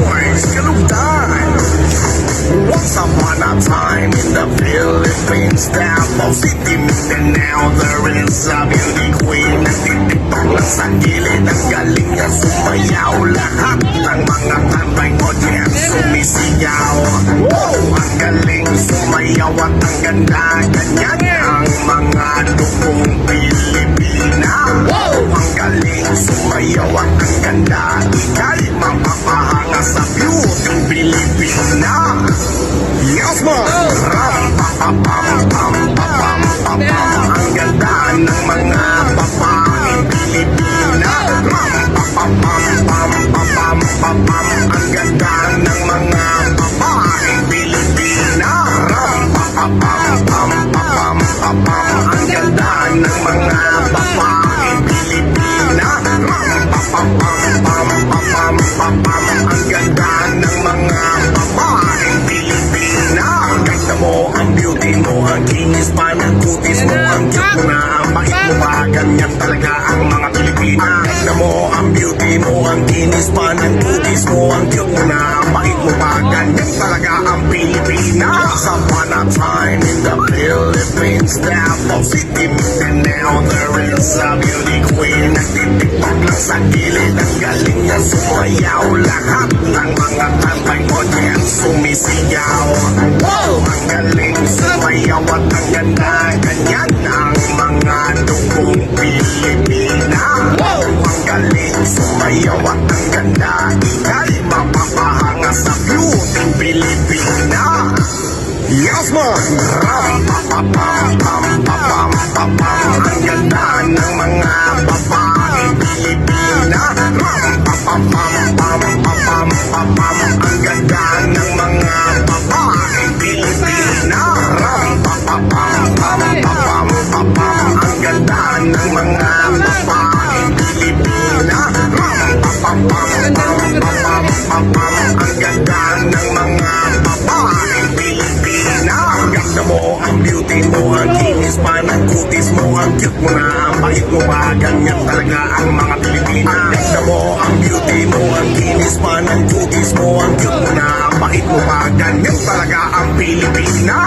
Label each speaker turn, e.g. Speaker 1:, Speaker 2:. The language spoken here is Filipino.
Speaker 1: boys, kalugdan. Once upon a time in the Philippines, Davao City, Mindanao, there is a beauty queen. Nagtitiktok lang sa gilid, ang galing niya sumayaw. Lahat ng mga tambay audience sumisigaw. Ang galing sumayaw at ang ganda, ganyan ang mga dukong Pilipina. Ang galing sumayaw at ang ganda, ika'y mapapahanga sa beauty Pilipina. Yes, man! Ram-pa-pa-pam-pam-pam-pam-pam. Ang ganda ng mga babaeng Pilipina. Ram-pa-pa-pam-pam-pam-pam-pam. Ang ganda ng mga babaeng Pilipina. Ram-pa-pa-pam-pam-pam-pam-pam. Ang ganda ng mga babaeng Pilipina. Ram-pa-pa-pam-pam-pam-pam. Ang ganda ng mga babaeng Pilipina. Ganda mo, ang beauty mo, ang kinis pa ng kutis mo, ang cute mo na, ang bait mo pa, ganyan talaga ang mga Pilipina. Ganda mo, ang beauty mo, ang kinis pa ng kutis mo, ang cute mo na, ang bait mo pa, ganyan talaga ang Pilipina. Once upon a time in the Philippines, Davao City, Mindanao, there is a beauty queen. Nagtitiktok lang sa gilid, ang galing niya sumayaw. Lahat ng mga tambay audience sumisigaw. Ang galing sumayaw at ang ganda, ganyan ang mga dukong Pilipina. Ang galing sumayaw at ang ganda, ika'y mapapahanga sa beauty Pilipina. Yes, man! Ram-pa-pa-pam-pam-pam-pam-pam. Ang ganda ng mga babaeng Pilipina. Ram-pa-pa-pam-pam-pam-pam-pam. Ang ganda ng mga babaeng Pilipina. Ram-pa-pa-pam-pam-pam-pam-pam. Ang ganda ng mga babaeng Pilipina. Ram-pa-pa-pam-pam-pam-pam. Ang ganda ng mga babaeng Pilipina. Ang ganda mo, ang beauty mo, ang kinis pa ng kutis mo, ang cute mo na, ang bait mo pa, ganyan talaga ang mga Pilipina. Ang ganda mo, ang beauty mo, ang kinis pa ng kutis mo, ang cute mo na, ang bait mo pa, ganyan talaga ang Pilipina.